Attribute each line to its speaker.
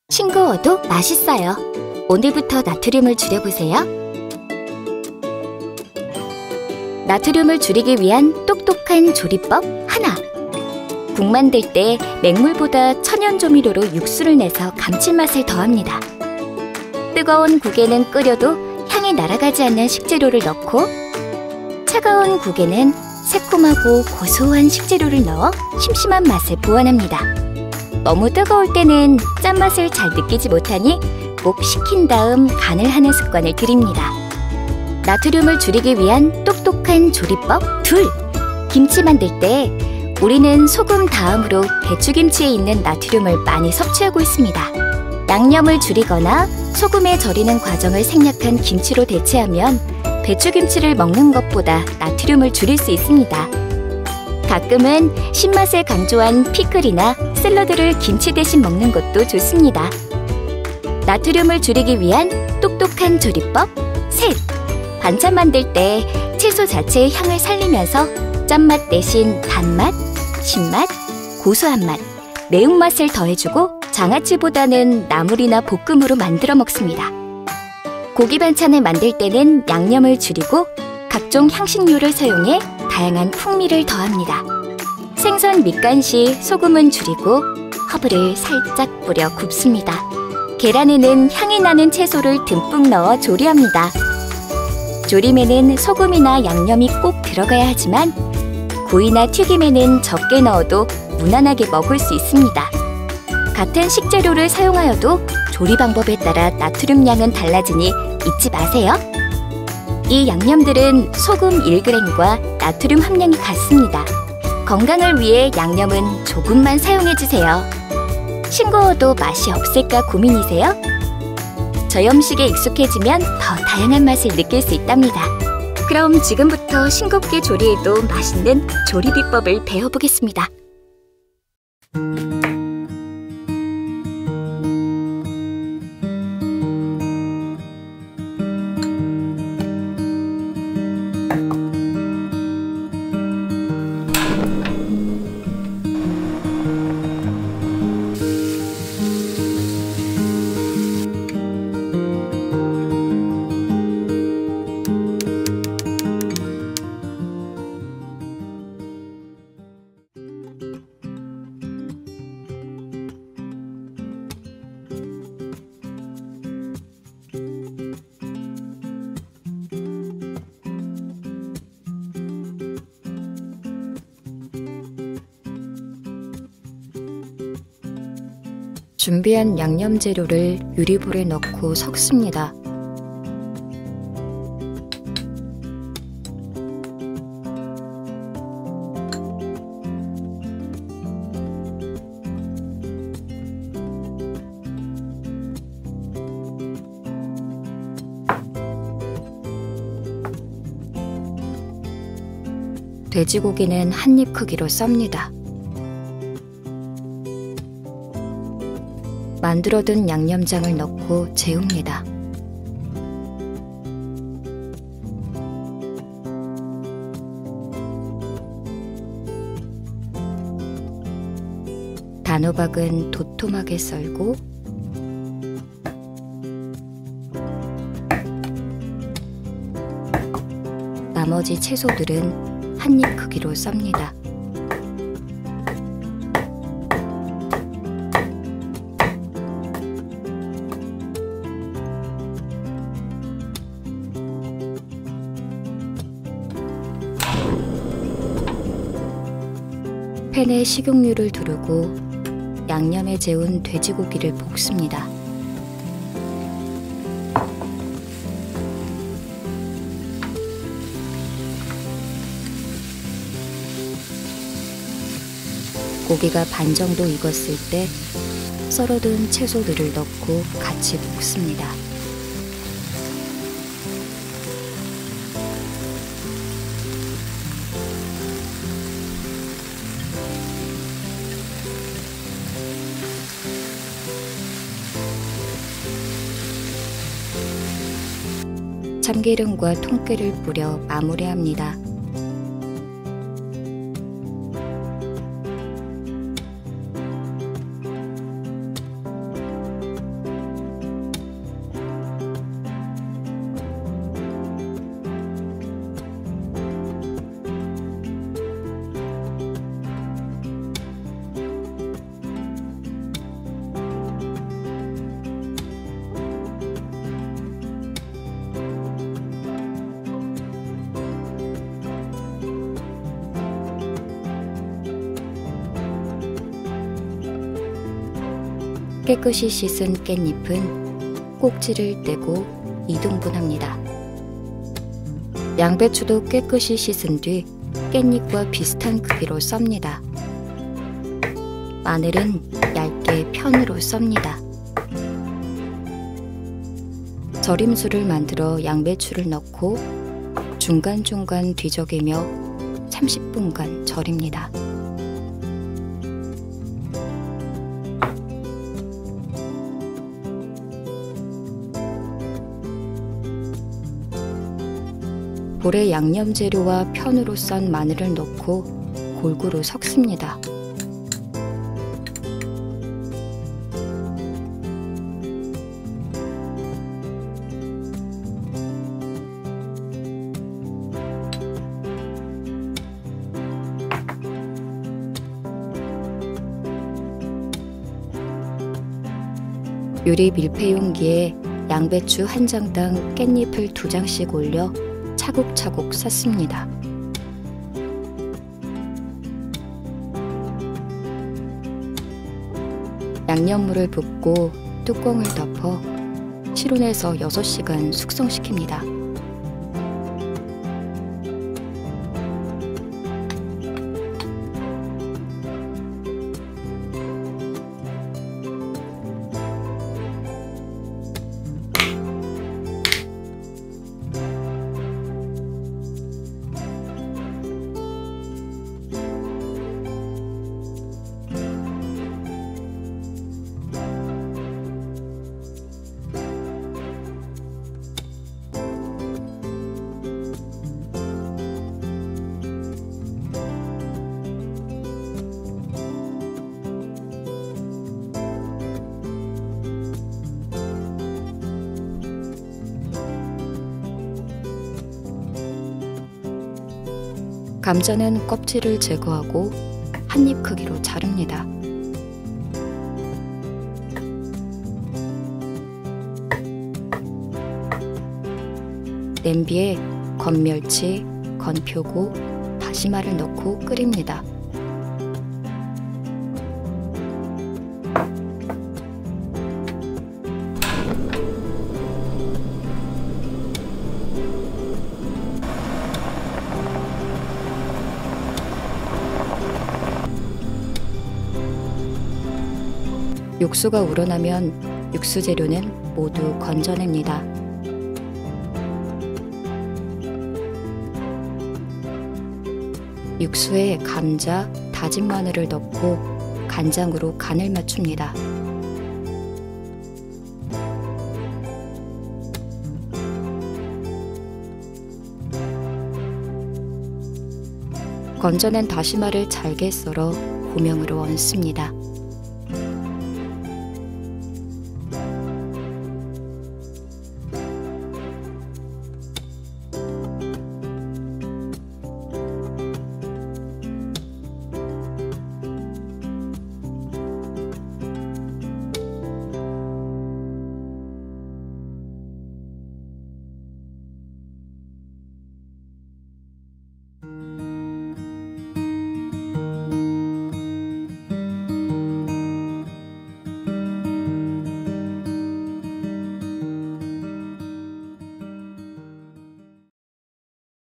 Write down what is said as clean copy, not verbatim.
Speaker 1: 싱거워도 맛있어요. 오늘부터 나트륨을 줄여보세요. 나트륨을 줄이기 위한 똑똑한 조리법 하나. 국 만들 때 맹물보다 천연 조미료로 육수를 내서 감칠맛을 더합니다. 뜨거운 국에는 끓여도 향이 날아가지 않는 식재료를 넣고, 차가운 국에는 새콤하고 고소한 식재료를 넣어 심심한 맛을 보완합니다. 너무 뜨거울 때는 짠맛을 잘 느끼지 못하니 꼭 식힌 다음 간을 하는 습관을 들입니다. 나트륨을 줄이기 위한 똑똑한 조리법 둘. 김치 만들 때 우리는 소금 다음으로 배추김치에 있는 나트륨을 많이 섭취하고 있습니다. 양념을 줄이거나 소금에 절이는 과정을 생략한 김치로 대체하면 배추김치를 먹는 것보다 나트륨을 줄일 수 있습니다. 가끔은 신맛을 강조한 피클이나 샐러드를 김치 대신 먹는 것도 좋습니다. 나트륨을 줄이기 위한 똑똑한 조리법 셋. 반찬 만들 때 채소 자체의 향을 살리면서 짠맛 대신 단맛, 신맛, 고소한 맛, 매운맛을 더해주고 장아찌보다는 나물이나 볶음으로 만들어 먹습니다. 고기 반찬을 만들 때는 양념을 줄이고 각종 향신료를 사용해 다양한 풍미를 더합니다. 생선 밑간 시 소금은 줄이고 허브를 살짝 뿌려 굽습니다. 계란에는 향이 나는 채소를 듬뿍 넣어 조리합니다. 조림에는 소금이나 양념이 꼭 들어가야 하지만 구이나 튀김에는 적게 넣어도 무난하게 먹을 수 있습니다. 같은 식재료를 사용하여도 조리 방법에 따라 나트륨 양은 달라지니 잊지 마세요. 이 양념들은 소금 1g과 나트륨 함량이 같습니다. 건강을 위해 양념은 조금만 사용해주세요. 싱거워도 맛이 없을까 고민이세요? 저희 음식에 익숙해지면 더 다양한 맛을 느낄 수 있답니다. 그럼 지금부터 싱겁게 조리해도 맛있는 조리 비법을 배워보겠습니다. 준비한 양념 재료를 유리볼에 넣고 섞습니다. 돼지고기는 한 입 크기로 썹니다. 만들어둔 양념장을 넣고 재웁니다. 단호박은 도톰하게 썰고 나머지 채소들은 한 입 크기로 썹니다. 팬에 식용유를 두르고 양념에 재운 돼지고기를 볶습니다. 고기가 반 정도 익었을 때 썰어둔 채소들을 넣고 같이 볶습니다. 참기름과 통깨를 뿌려 마무리합니다. 깨끗이 씻은 깻잎은 꼭지를 떼고 2등분합니다. 양배추도 깨끗이 씻은 뒤 깻잎과 비슷한 크기로 썹니다. 마늘은 얇게 편으로 썹니다. 절임술을 만들어 양배추를 넣고 중간중간 뒤적이며 30분간 절입니다. 볼에 양념 재료와 편으로 썬 마늘을 넣고 골고루 섞습니다. 유리 밀폐 용기에 양배추 한 장당 깻잎을 2장씩 올려 차곡차곡 쌌습니다. 양념물을 붓고 뚜껑을 덮어 실온에서 6시간 숙성시킵니다. 감자는 껍질을 제거하고 한 입 크기로 자릅니다. 냄비에 건멸치, 건표고, 다시마를 넣고 끓입니다. 육수가 우러나면 육수 재료는 모두 건져냅니다. 육수에 감자, 다진 마늘을 넣고 간장으로 간을 맞춥니다. 건져낸 다시마를 잘게 썰어 고명으로 얹습니다.